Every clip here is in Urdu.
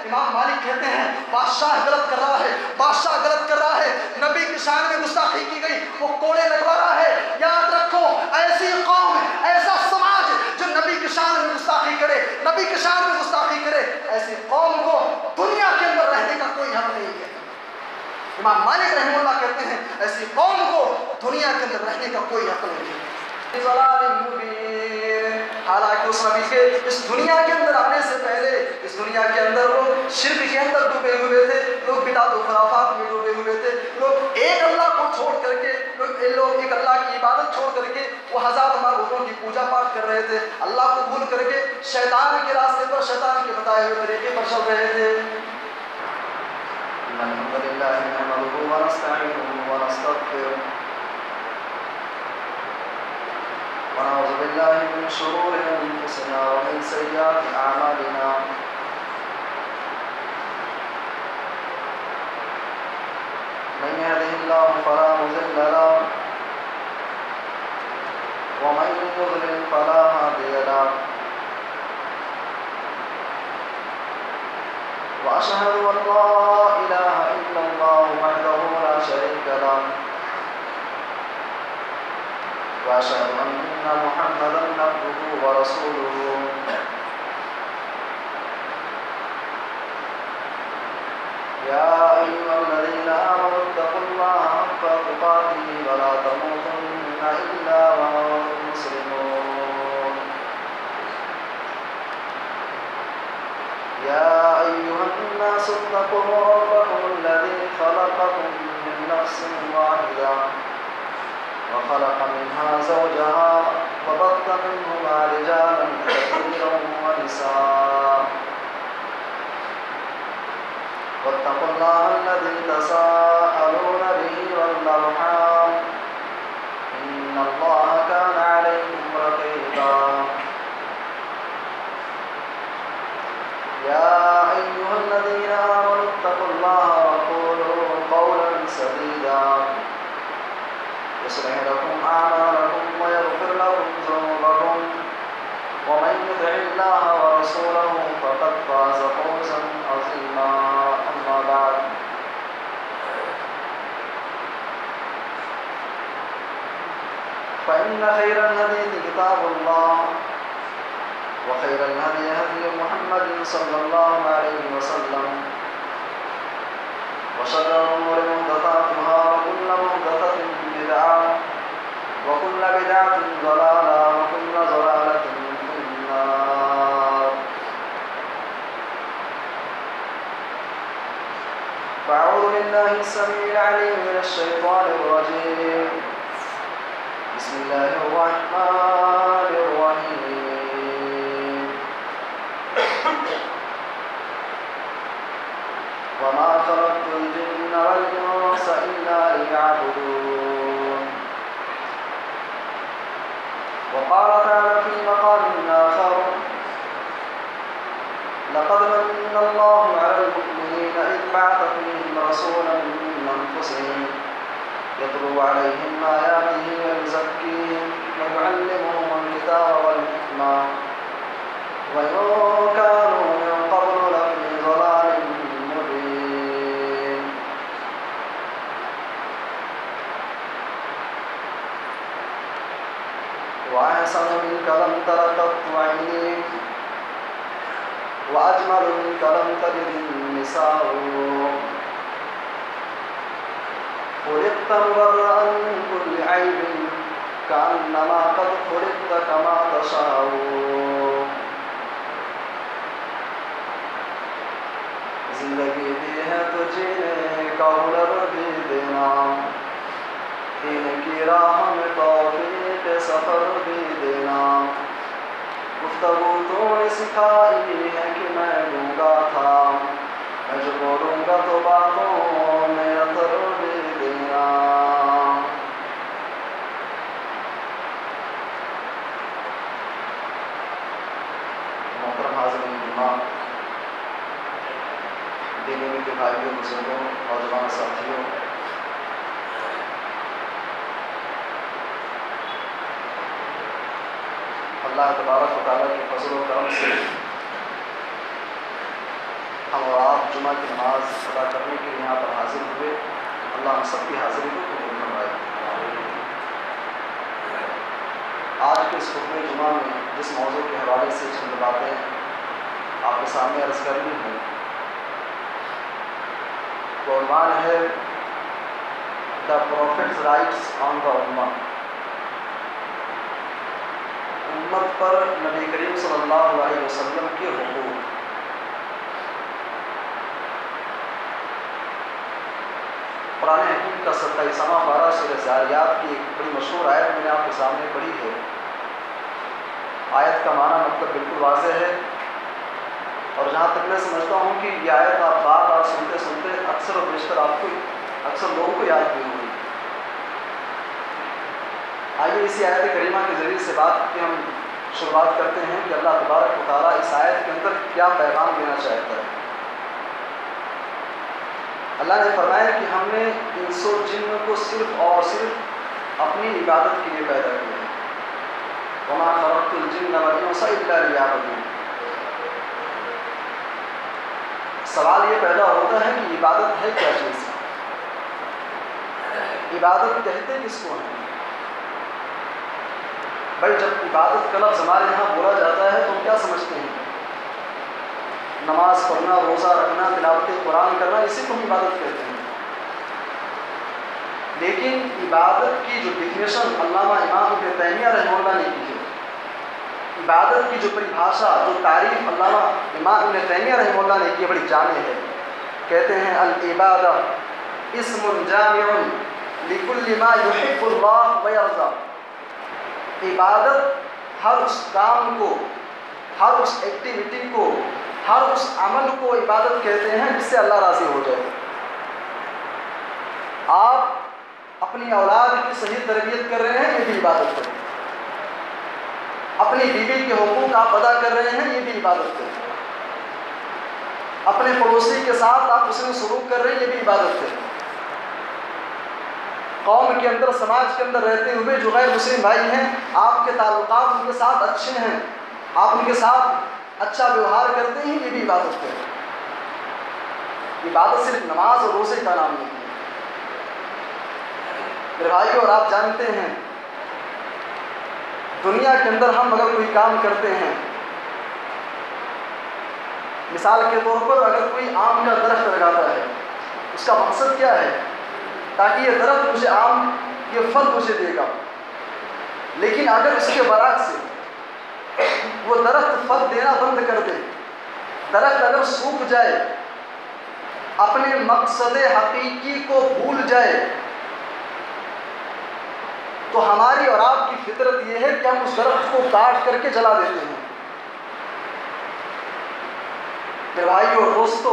امام مالک کہتے ہیں بادشاہ غلط کر رہا ہے، بادشاہ غلط کر رہا ہے، نبی کی شان میں گستاخی کی گئی، وہ کوڑے لگوا رہا ہے۔ یاد رکھو ایسی قوم، ایسا سماج جو نبی کی شان میں گستاخی کرے، نبی کی شان میں گستاخی کرے، ایسی قوم کو دنیا کے اندر رہنے کا کوئی حق نہیں ہے۔ امام مالک رحمہ اللہ کہتے ہیں ایسی قوم کو دنیا کے اندر رہنے کا کوئی حق نہیں ہے۔ حالانکہ اس نبی کے اس دنیا کے اندر آنے سے پہلے اس دنیا کے اندر وہ شرک کے اندر ڈوبے ہوئے تھے، لوگ بدعت و خرافات میں ڈوبے ہوئے تھے، لوگ ایک اللہ کو چھوڑ کر کے لوگ ایک اللہ کی عبادت چھوڑ کر کے وہ ہزار معبودوں کی پوجا پاٹ کر رہے تھے، اللہ کو بھول کر کے شیطان کے راستے پر، شیطان کے بتائے ہوئے طریقے پر چل رہے تھے۔ الحمد للہ نحمده ونستعینه ونستغفره ونعوذ بالله من شرور انفسنا ومن سیئات اعمالنا من يهده الله فلا مضل له ومن يضلل فلا هادي له وأشهد أن لا إله إلا الله وحده لا شريك له وأشهد أن محمدا عبده ورسوله يا أيها الذين آمنوا اتقوا الله حق تقاته ولا تموتن إلا وأنتم مسلمون يا أيها الناس اتقوا ربكم الذي خلقكم من نفس واحدة وخلق منها زوجها وبث منهما رجالا كثيرا ونساء واتقوا الله الذي تساءلون به والأرحام إن الله كان عليكم رقيبا يا أيها الذين آمنوا اتقوا الله وقولوا قولا سديدا يصلح لكم أعمالكم ويغفر لكم ذنوبكم ومن يطع الله ورسوله فقد فاز فوزا عظيما أما بعد فإن خير الحديث كتاب الله وخير الهدي هدي محمد صلى الله عليه وسلم وشر الأمور محدثاتها وكل محدثة بدعة وكل بدعة ضلالة وكل ضلالة في النار فأعوذ بالله السميع العليم من الشيطان الرجيم بسم الله الرحمن الرحيم وما خلقت الجن والإنس إلا ليعبدون وقال تعالى في مقام آخر لقد من الله على المؤمنين إذ بعث فيهم رسولا من أنفسهم يتلو عليهم آياته ويزكيهم ويعلمهم الكتاب والحكمة وإن كانوا من قبل لفي ضلال مبين وأحسن منك لم تر قط عيني وأجمل منك لم تلد النساء خلقت مبرأ من كل عيب كأنما قد خلقت كما تشاء زندگی دی ہے تو جینے کا ہنر بھی دینا دین کی راہ میں توفیق سفر بھی دینا گفتگو تو نے سکھائی ہے کہ میں گونگا تھا میں جو بولوں گا تو باتوں میں اثر بھی دینا محترم حاضرین ایمان دینی میں بھائیوں بزرگوں نوجوان ساتھیوں اللہ تبارک و تعالیٰ کے فضل و کرم سے ہم اور آپ جمعہ کی نماز ادا کرنے کے لیے یہاں پر حاضر ہوئے، اللہ ہم سب کی حاضری کو قبول فرمائے۔ آج کے اس خطبہ جمعہ میں جس موضوع کے حوالے سے چند باتیں آپ کے سامنے عرض کرنی ہیں، وہ عنوان ہے دا پروفٹس رائٹس آن دا امہ، امت پر نبی کریم صلی اللہ علیہ وسلم کے حقوق۔ قرآن حکیم کا 27واں پارہ سورہ ذاریات کی ایک بڑی مشہور آیت میں نے آپ کے سامنے پڑھی ہے۔ آیت کا معنی مطلب بالکل واضح ہے، اور جہاں تک میں سمجھتا ہوں کہ یہ آیت آپ بار بار سنتے سنتے اکثر و بیشتر آپ کو اکثر لوگوں کو یاد بھی ہوگی۔ آئیے اسی آیت کریمہ کے ذریعے سے بات کی ہم شروعات کرتے ہیں کہ اللہ تبارک و تعالیٰ اس آیت کے اندر کیا پیغام دینا چاہتا ہے۔ اللہ نے فرمایا کہ ہم نے انس و جن کو صرف اور صرف اپنی عبادت کے لیے پیدا کیا ہے، وما خلقت الجن والانس الا لیعبدون۔ سوال یہ پیدا ہوتا ہے کہ عبادت ہے کیا چیز؟ عبادت کہتے کس کو ہیں؟ بھائی جب عبادت کا لفظ ہمارے یہاں بولا جاتا ہے تو ہم کیا سمجھتے ہیں؟ نماز پڑھنا، روزہ رکھنا، تلاوت قرآن کرنا، اسی کو ہم عبادت کہتے ہیں۔ لیکن عبادت کی جو ڈیفینیشن علامہ امام ابن تیمیہ رحمہ اللہ نے کی ہے، عبادت کی جو پریبھاشا، جو تعریف علامہ امام ابن تیمیہ رحمہ اللہ نے کی ہے، بڑی جامع ہے۔ کہتے ہیں العبادہ اسم جامع لکل ما یحب اللہ ویرضا۔ عبادت ہر اس کام کو، ہر اس ایکٹیویٹی کو، ہر اس عمل کو عبادت کہتے ہیں جس سے اللہ راضی ہو جائے۔ آپ اپنی اولاد کی صحیح تربیت کر رہے ہیں، یہ بھی عبادت ہے۔ اپنی بیوی کے حقوق آپ ادا کر رہے ہیں، یہ بھی عبادت ہے۔ اپنے پڑوسی کے ساتھ آپ حسن سلوک کر رہے ہیں، یہ بھی عبادت ہے۔ قوم کے اندر، سماج کے اندر رہتے ہوئے جو غیر مسلم بھائی ہیں، آپ کے تعلقات ان کے ساتھ اچھے ہیں، آپ ان کے ساتھ اچھا ویوہار کرتے ہیں، یہ بھی عبادت ہے۔ عبادت صرف نماز اور روزے کا نام نہیں ہے میرے بھائیو، اور آپ جانتے ہیں دنیا کے اندر ہم اگر کوئی کام کرتے ہیں، مثال کے طور پر اگر کوئی آم کا درخت لگاتا ہے، اس کا مقصد کیا ہے؟ تاکہ یہ درخت مجھے آم، یہ پھل مجھے دے گا۔ لیکن اگر اس کے برعکس سے وہ درخت پھل دینا بند کر دے، درخت اگر سوکھ جائے، اپنے مقصد حقیقی کو بھول جائے، تو ہماری اور آپ کی فطرت یہ ہے کہ ہم اس درخت کو کاٹ کر کے جلا دیتے ہیں۔ میرے بھائیو اور دوستو،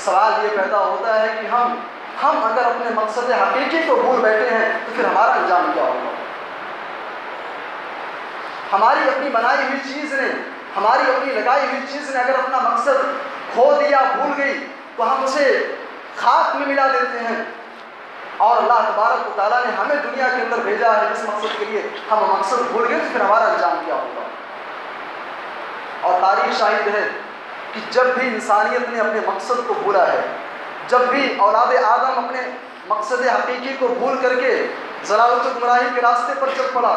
سوال یہ پیدا ہوتا ہے کہ ہم اگر اپنے مقصد حقیقی کو بھول بیٹھے ہیں تو پھر ہمارا انجام کیا ہوگا؟ ہماری اپنی بنائی ہوئی چیز نے، ہماری اپنی لگائی ہوئی چیز نے اگر اپنا مقصد کھو دیا، بھول گئی، تو ہم اسے خاک میں ملا دیتے ہیں۔ اور اللہ تبارک و تعالیٰ نے ہمیں دنیا کے اندر بھیجا ہے جس مقصد کے لیے ہم مقصد بھول گئے، تو پھر ہمارا انجام کیا ہوگا؟ اور تاریخ شاہد ہے کہ جب بھی انسانیت نے اپنے مقصد کو بھولا ہے، جب بھی اولاد آدم اپنے مقصد حقیقی کو بھول کر کے ضلالت و گمراہی کے راستے پر چل پڑا،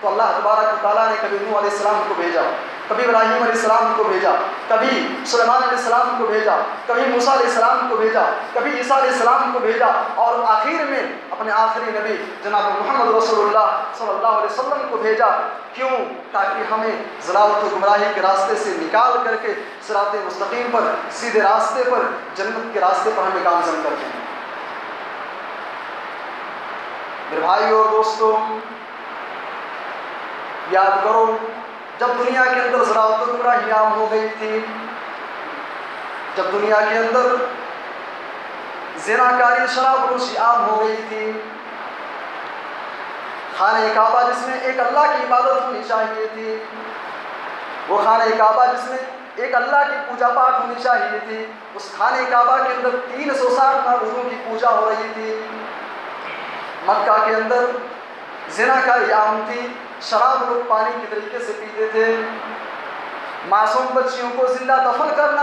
تو اللہ تبارک و تعالیٰ نے کبھی نوح علیہ السلام کو بھیجا، کبھی ابراہیم علیہ السلام کو بھیجا، کبھی سلیمان علیہ السلام کو بھیجا، کبھی موسیٰ علیہ السلام کو بھیجا، کبھی عیسیٰ علیہ السلام کو بھیجا، اور آخر میں اپنے آخری نبی جناب محمد رسول اللہ صلی اللہ علیہ وسلم کو بھیجا۔ کیوں؟ تاکہ ہمیں ضلالت و گمراہی کے راستے سے نکال کر کے صراط مستقیم پر، سیدھے راستے پر، جنت کے راستے پر ہمیں گامزن کرتے ہیں۔ میرے بھائیو اور دوستو، یاد کرو جب دنیا کے اندر ضلالت و گمراہی عام ہو گئی تھی، جب دنیا کے اندر زناکاری، شراب نوشی عام ہو گئی تھی، خانہ کعبہ جس میں ایک اللہ کی عبادت ہونی چاہیے تھی، وہ خانہ کعبہ جس میں ایک اللہ کی پوجا پاٹ ہونی چاہیے تھی، اس خانہ کعبہ کے اندر 360 معبودوں کی پوجا ہو رہی تھی۔ مکہ کے اندر زناکاری عام تھی، شراب لوگ پانی کے طریقے سے پیتے تھے، معصوم بچیوں کو زندہ دفن کرنا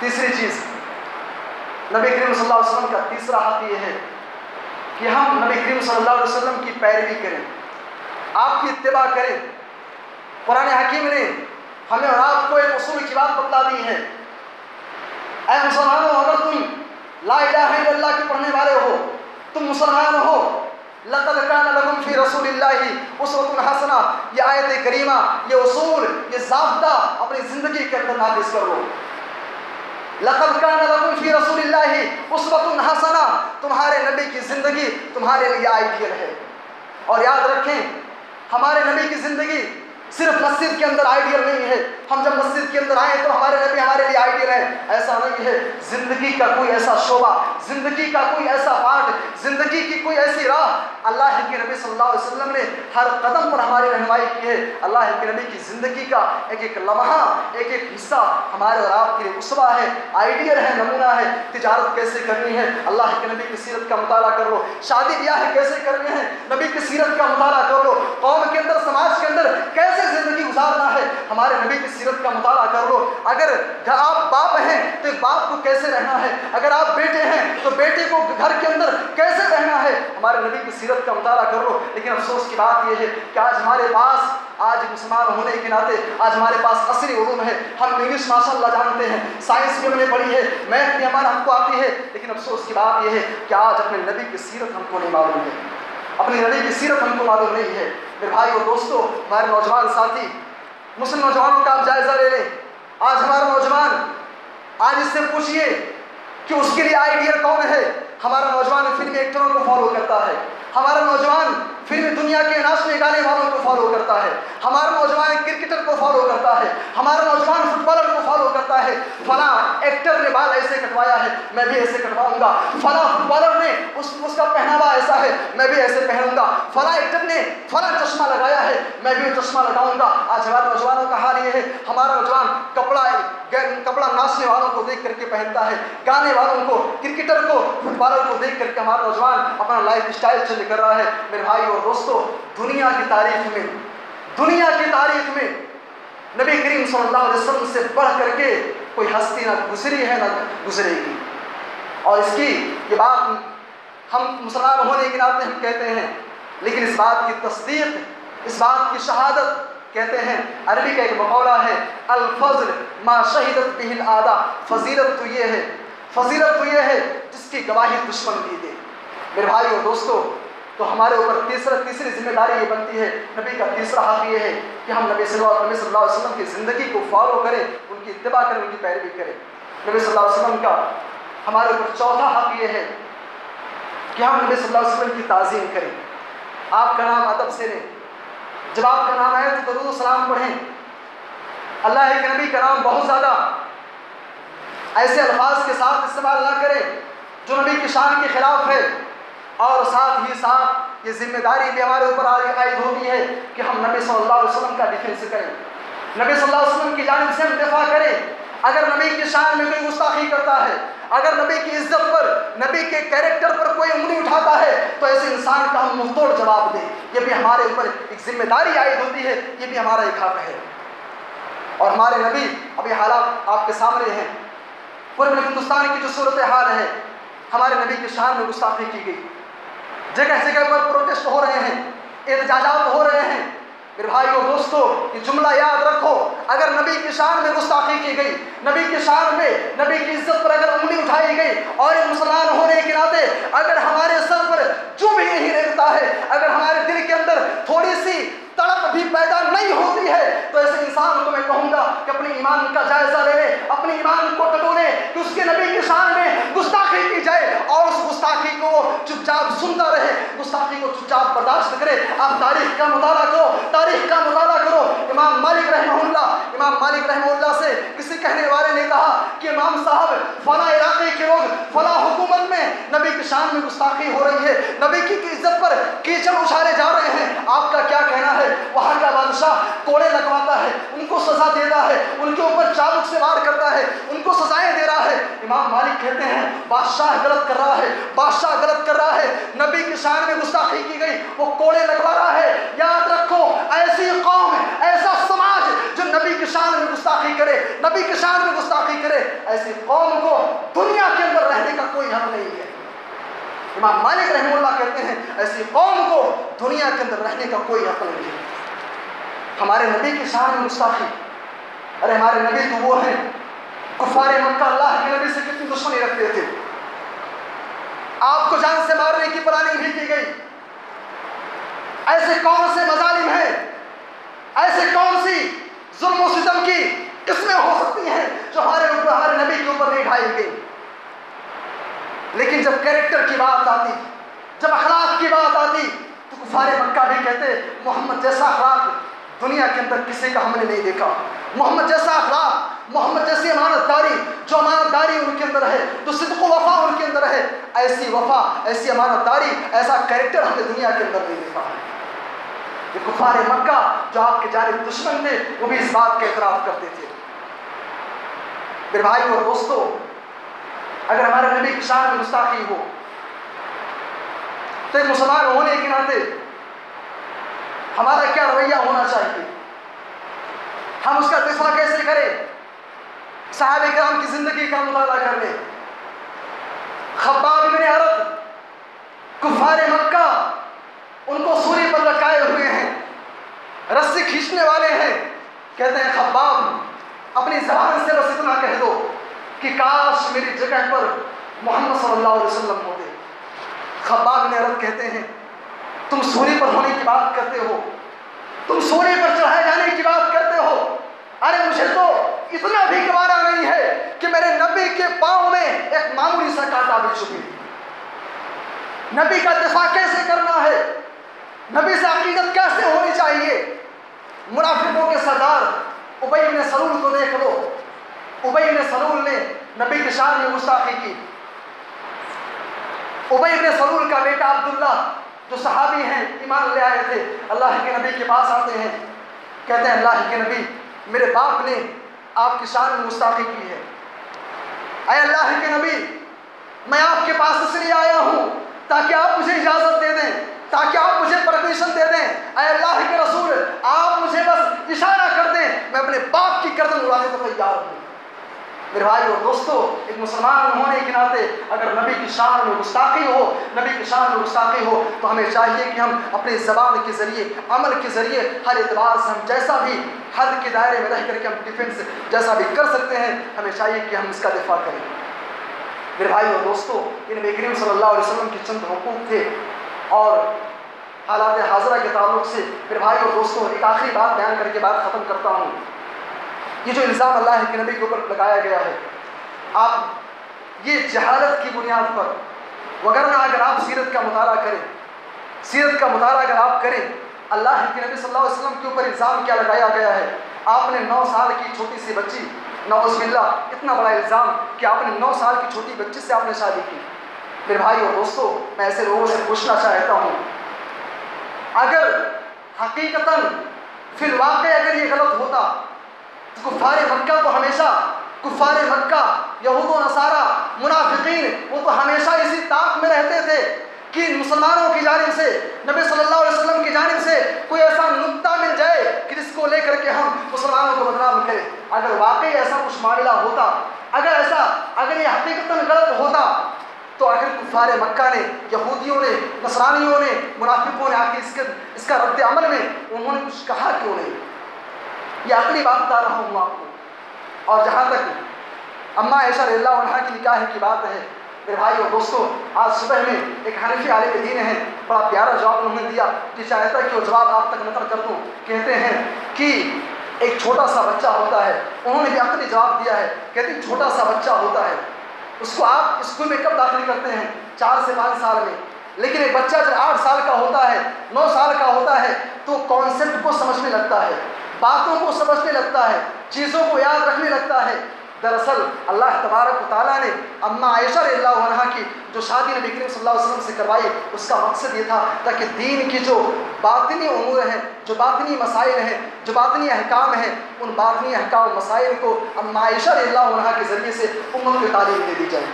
تیسری چیز نبی کریم صلی اللہ علیہ وسلم کا تیسرا حق یہ ہے کہ ہم نبی کریم صلی اللہ علیہ وسلم کی پیروی کریں، آپ کی اتباع کریں۔ قرآن حکیم نے ہمیں اور آپ کو ایک اصول کی بات بتلا دی ہے، اے مسلمانوں اگر تم لا الہ الا اللہ کے پڑھنے والے ہو، تم مسلمان ہو، لقد کان لکم فی رسول اللہ اسوۃ حسنہ، یہ آیت کریمہ، یہ اصول، یہ ضابطہ اپنی زندگی کے اندر نافذ کرو۔ لقد کان لکم فی رسول اللہ اسوۃ حسنہ، تمہارے نبی کی زندگی تمہارے لیے آئیڈیل ہے۔ اور یاد رکھیں ہمارے نبی کی زندگی صرف مسجد کے اندر آئیڈیل نہیں ہے، ہم جب مسجد کے اندر آئیں تو ہمارے نبی ہمارے لیے آئیڈیل ہے، ایسا نہیں ہے۔ زندگی کا کوئی ایسا شعبہ، زندگی کا کوئی ایسا پارٹ، زندگی کی کوئی ایسی راہ اللہ کے نبی صلی اللہ علیہ وسلم نے ہر قدم پر ہماری رہنمائی کی ہے۔ اللہ کے نبی کی زندگی کا ایک ایک لمحہ، ایک ایک حصہ ہمارے اور آپ کے لیے اسوہ ہے، آئیڈیل ہے، نمونہ ہے۔ تجارت کیسے کرنی ہے، اللہ کے نبی کی سیرت کا مطالعہ کر لو۔ شادی بیاہ کیسے کرنے ہیں، نبی کی سیرت کا مطالعہ کر لو۔ قوم کے اندر، سماج کے اندر کیسے زندگی گزارنا ہے، ہمارے نبی کی سیرت کا مطالعہ کر لو۔ اگر آپ باپ ہیں تو ایک باپ کو کیسے رہنا ہے، اگر آپ بیٹے ہیں تو بیٹے کو گھر کے اندر کیسے رہنا ہے، ہمارے نبی کی سیرت کا مطالعہ کر لو۔ لیکن افسوس کی بات یہ ہے کہ آج ہمارے پاس، آج مسلمان ہونے کے ناطے آج ہمارے پاس عصری علوم ہے، ہم انگلش ماشاء اللہ جانتے ہیں، سائنس بھی ہم نے پڑھی ہے، میتھ بھی ہم کو آتی ہے، لیکن افسوس کی بات یہ ہے کہ آج اپنے نبی کی سیرت ہم کو نہیں معلوم ہے، اپنی نبی کی سیرت ہم کو معلوم نہیں ہے۔ میرے بھائی اور دوستو، ہمارے نوجوان ساتھی، مسلم نوجوانوں کا آپ جائزہ لے لیں۔ آج ہمارا نوجوان، آج اس سے پوچھئے کہ اس کے لیے آئیڈیل کون ہے۔ ہمارا نوجوان فلمی ایکٹروں کو فالو کرتا ہے، ہمارا نوجوان فلم دنیا کے ناچنے گانے والوں کو فالو کرتا ہے، ہمارا نوجوان کرکٹر کو فالو کرتا ہے، ہمارا نوجوان فٹ بالر کو فالو کرتا ہے۔ فلاں ایکٹر نے بال ایسے کٹوایا ہے، میں بھی ایسے کٹواؤں گا۔ فلاں فٹ بالر نے اس کا پہناوا ایسا ہے، میں بھی ایسے پہنوں گا۔ فلاں ایکٹر نے فلاں چشمہ لگایا ہے، میں بھی چشمہ لگاؤں گا۔ آج ہمارے نوجوانوں کا حال یہ ہے، ہمارا نوجوان کپڑا ناچنے والوں کو دیکھ کر کے پہنتا ہے، گانے والوں کو، کرکٹر کو، فٹ بالر کو دیکھ کر کے ہمارا نوجوان اپنا لائف اسٹائل چینج کر رہا ہے۔ میرے بھائی اور دوستو، دنیا کی تاریخ میں نبی کریم صلی اللہ علیہ وسلم سے بڑھ کر کے کوئی ہستی نہ گزری ہے نہ گزرے گی۔ اور اس کی یہ بات ہم مسلمان ہونے کے ناطے ہم کہتے ہیں، لیکن اس بات کی تصدیق، اس بات کی شہادت کہتے ہیں، عربی کا ایک مقولہ ہے، الفضل ما شہدت بہ العادہ، فضیلت تو یہ ہے جس کی گواہی دشمن بھی دے۔ میرے بھائی اور دوستو، تو ہمارے اوپر تیسری ذمہ داری یہ بنتی ہے، نبی کا تیسرا حق یہ ہے کہ ہم نبی صلی اللہ علیہ وسلم کی زندگی کو فالو کریں، ان کی اتباع کریں، ان کی پیروی کریں۔ نبی صلی اللہ علیہ وسلم کا ہمارے اوپر چوتھا حق یہ ہے کہ ہم نبی صلی اللہ علیہ وسلم کی تعظیم کریں، آپ کا نام ادب سے لیں، جب آپ کا نام آئے تو درود و سلام پڑھیں۔ اللہ کے نبی کا نام بہت زیادہ ایسے الفاظ کے ساتھ استعمال نہ کریں جو نبی کی شان کے خلاف ہے، اور ساتھ ہی ساتھ یہ ذمہ داری بھی ہمارے اوپر عائد ہوتی ہے کہ ہم نبی صلی اللہ علیہ وسلم کا ڈیفینس کریں، نبی صلی اللہ علیہ وسلم کی جانب سے ہم دفاع کریں۔ اگر نبی کی شان میں کوئی گستاخی کرتا ہے، اگر نبی کی عزت پر، نبی کے کیریکٹر پر کوئی انگلی اٹھاتا ہے، تو ایسے انسان کا ہم منہ توڑ جواب دیں۔ یہ بھی ہمارے اوپر ایک ذمہ داری عائد ہوتی ہے، یہ بھی ہمارا ایک حق ہے۔ اور ہمارے نبی، ابھی حالات آپ کے سامنے ہیں، پورے ہندوستان کی جو صورتحال ہے، ہمارے نبی کی شان میں گستاخی کی گئی، جگہ جگہ پر پروٹیسٹ ہو رہے ہیں، احتجاجات ہو رہے ہیں۔ میرے بھائیو دوستو، یہ جملہ یاد رکھو، اگر نبی کی شان میں گستاخی کی گئی، نبی کی شان میں، نبی کی عزت پر اگر انگلی اٹھائی گئی، اور ایک مسلمان ہونے کے ناطے اگر ہمارے سر پر جو بھی نہیں رہتا ہے، اگر ہمارے دل کے اندر تھوڑی سی تڑپ بھی پیدا نہیں ہوتی ہے، تو ایسے انسان کو میں کہوں گا کہ اپنے ایمان کا جائزہ لے لے، اپنے ایمان کو ٹٹولے کہ اس کے نبی کی شان میں گستاخی کی جائے اور اس گستاخی کو چپ چاپ سنتا رہے، گستاخی کو چپ چاپ برداشت کرے۔ آپ تاریخ کا مطالعہ کرو۔ امام مالک رحمہ اللہ سے کسی کہنے والے نے کہا کہ امام صاحب، فلاں علاقے کے لوگ فلاں حکومت میں نبی کی شان میں گستاخی ہو رہی ہے، نبی کی عزت پر کیچڑ اچھالے جا رہے ہیں، آپ کا کیا کہنا ہے؟ وہاں کا بادشاہ کوڑے لگواتا ہے، ان کو سزا دیتا ہے، ان کے اوپر چابک سے وار کرتا ہے، ان کو سزائیں دے رہا ہے۔ امام مالک کہتے ہیں بادشاہ غلط کر رہا ہے، نبی کی شان میں گستاخی کی گئی، وہ کوڑے لگوا رہا ہے۔ یاد رکھو، ایسی قوم، ایسا سماج جو نبی کی شان میں گستاخی کرے، نبی کی شان میں گستاخی کرے، ایسی قوم کو دنیا کے اندر رہنے کا کوئی حق نہیں ہے۔ امام مالک رحمہ اللہ کہتے ہیں ایسی قوم کو دنیا کے اندر رہنے کا کوئی حق نہیں ہے۔ ہمارے نبی کی شان میں گستاخی، ارے ہمارے نبی تو وہ ہیں، کفار مکہ اللہ کے نبی سے کتنی دشمنی رکھتے تھے، آپ کو جان سے مارنے کی پلاننگ بھی کی گئی۔ ایسے کون سے مظالم ہیں، ایسے کون سی ظلم و ستم کی قسمیں ہو سکتی ہیں جو ہمارے نبی کے اوپر نہیں ڈھائی گئی؟ لیکن جب کیریکٹر کی بات آتی، جب اخلاق کی بات آتی، تو کفار مکہ بھی کہتے محمد جیسا اخلاق دنیا کے اندر کسی کا ہم نے نہیں دیکھا، محمد جیسا اخلاق، محمد جیسی امانت داری، جو امانت داری ان کے اندر ہے، جو صدق و وفا ان کے اندر ہے، ایسی وفا، ایسی امانت داری، ایسا کیریکٹر ہم نے دنیا کے اندر نہیں دیکھا ہے۔ یہ کفار مکہ جو آپ کے جانب دشمن تھے وہ بھی اس بات کا اعتراف کرتے تھے۔ میرے بھائی اور دوستو، اگر ہمارے نبی کی شان میں گستاخی ہو تو ایک مسلمان ہونے کے ناطے ہمارا کیا رویہ ہونا چاہیے، ہم اس کا دفاع کیسے کریں؟ صحابہ کرام کی زندگی کا مطالعہ کر لیں۔ خباب بن ارد، کفار مکہ ان کو سولی پر لٹکائے ہوئے ہیں، رسی کھینچنے والے ہیں، کہتے ہیں خباب اپنی زبان سے بس اتنا کہہ دو کہ کاش میری جگہ پر محمد صلی اللہ علیہ وسلم ہوتے۔ خباب بن ارد کہتے ہیں تم سولی پر ہونے کی بات کرتے ہو، تم سولی پر چڑھائے جانے کی بات کرتے ہو، ارے مجھے تو اتنا بھی گوارا نہیں ہے کہ میرے نبی کے پاؤں میں ایک معمولی سا کانٹا بھی چبھے۔ نبی کا دفاع کیسے کرنا ہے، نبی سے عقیدت کیسے ہونی چاہیے؟ منافقوں کے سردار ابی بن سلول کو دیکھ لو، ابی بن سلول نے نبی کی شان میں گستاخی کی۔ ابی بن سلول کا بیٹا عبداللہ جو صحابی ہیں، ایمان لے آئے تھے، اللہ کے نبی کے پاس آتے ہیں، کہتے ہیں اللہ کے نبی میرے باپ نے آپ کی شان میں گستاخی کی ہے، اے اللہ کے نبی میں آپ کے پاس اس لیے آیا ہوں تاکہ آپ مجھے اجازت دے دیں، تاکہ آپ مجھے پرمیشن دے دیں، اے اللہ کے رسول آپ مجھے بس اشارہ کر دیں، میں اپنے باپ کی گردن اڑانے کو تیار ہوں۔ میرے بھائی اور دوستو، ایک مسلمان ہونے کے ناطے اگر نبی کی شان میں گستاخی ہو، نبی کی شان میں گستاخی ہو تو ہمیں چاہیے کہ ہم اپنی زبان کے ذریعے، عمل کے ذریعے ہر اعتبار سے ہم جیسا بھی حد کے دائرے میں رہ کر کے ہم ڈیفنس جیسا بھی کر سکتے ہیں، ہمیں چاہیے کہ ہم اس کا دفاع کریں۔ میرے بھائی اور دوستو، یہ نبی کریم صلی اللہ علیہ وسلم کے چند حقوق تھے، اور حالات حاضرہ کے تعلق سے میرے بھائی اور دوستو ایک آخری بات بیان کر کے بات ختم کرتا ہوں۔ یہ جو الزام اللہ کے نبی کے اوپر لگایا گیا ہے، آپ یہ جہالت کی بنیاد پر، وگرنہ اگر آپ سیرت کا مطالعہ کریں، سیرت کا مطالعہ اگر آپ کریں، اللہ کے نبی صلی اللہ علیہ وسلم کے اوپر الزام کیا لگایا گیا ہے؟ آپ نے 9 سال کی چھوٹی سی بچی، نعوذ باللہ اتنا بڑا الزام کہ آپ نے 9 سال کی چھوٹی بچی سے آپ نے شادی کی۔ میرے بھائی اور دوستو، میں ایسے لوگوں سے پوچھنا چاہتا ہوں، اگر حقیقتاً فی الواقع اگر یہ غلط ہوتا تو کفار مکہ کو ہمیشہ، کفار مکہ، یہود و نصارہ، منافقین، وہ تو ہمیشہ اسی طاق میں رہتے تھے کہ مسلمانوں کی جانب سے، نبی صلی اللہ علیہ وسلم کی جانب سے کوئی ایسا نقطہ مل جائے کہ جس کو لے کر کے ہم مسلمانوں کو بدنام کریں۔ اگر واقعی ایسا کچھ معاملہ ہوتا، اگر یہ حقیقتاً غلط ہوتا تو آخر کفار مکہ نے، یہودیوں نے، نصرانیوں نے، منافقوں نے آخر اس کا رد عمل میں انہوں نے کچھ کہا کیوں نہیں؟ یہ عقلی بات بتا رہا ہوں آپ کو۔ اور جہاں تک اماں عائشہ رضی اللہ عنہا کی نکاح کی بات ہے، میرے بھائی اور دوستو، آج صبح میں ایک حنفی عالم دین ہے، بڑا پیارا جواب انہوں نے دیا کہ چاہتا کہ وہ جواب آپ تک نقل کر دوں۔ کہتے ہیں کہ ایک چھوٹا سا بچہ ہوتا ہے، انہوں نے بھی عقلی جواب دیا ہے، کہتے ہیں چھوٹا سا بچہ ہوتا ہے، اس کو آپ اسکول میں کب داخل کرتے ہیں؟ 4 سے 5 سال میں، لیکن ایک بچہ جب 8 سال کا ہوتا ہے، 9 سال کا ہوتا ہے تو کانسیپٹ کو سمجھنے لگتا ہے، باتوں کو سمجھنے لگتا ہے، چیزوں کو یاد رکھنے لگتا ہے۔ دراصل اللہ تبارک و تعالیٰ نے اماں عائشہ رضی اللہ عنہا کی جو شادی نبی کریم صلی اللہ علیہ وسلم سے کروائی، اس کا مقصد یہ تھا تاکہ دین کی جو باطنی امور ہیں، جو باطنی مسائل ہیں، جو باطنی احکام ہیں، ان باطنی احکام و مسائل کو اماں عائشہ رضی اللہ عنہا کے ذریعے سے امت کو تعلیم دے دی جائے۔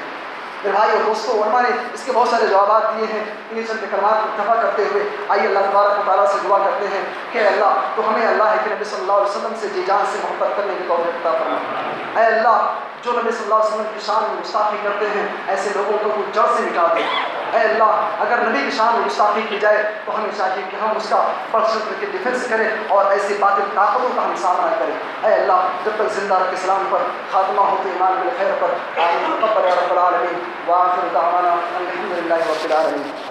میرے بھائی اور دوستوں، علماء نے اس کے بہت سارے جوابات دیے ہیں، انہیں چند کلمات کو اتفاق کرتے ہوئے آئیے اللہ تبارک و تعالیٰ سے دعا کرتے ہیں کہ اللہ تو ہمیں اللہ کے نبی صلی اللہ علیہ وسلم سے جی جان سے محبت کرنے کی توفیق عطا فرما۔ اے اللہ جو نبی صلی اللہ علیہ وسلم کی شان میں گستاخی کرتے ہیں ایسے لوگوں کو جڑ سے مٹا دے۔ اے اللہ اگر نبی کی شان میں گستاخی کی جائے تو ہمیں چاہیے کہ ہم اس کا پرچم کر کے ڈیفینس کریں اور ایسی باطل طاقتوں کا ہم سامنا کریں۔ اے اللہ جب تک زندہ رکھ اسلام پر، خاتمہ ہوتے ایمان بالخیر پر، آمین تقبل یا رب العالمین، وآخر دعوانا الحمد للہ رب العالمین۔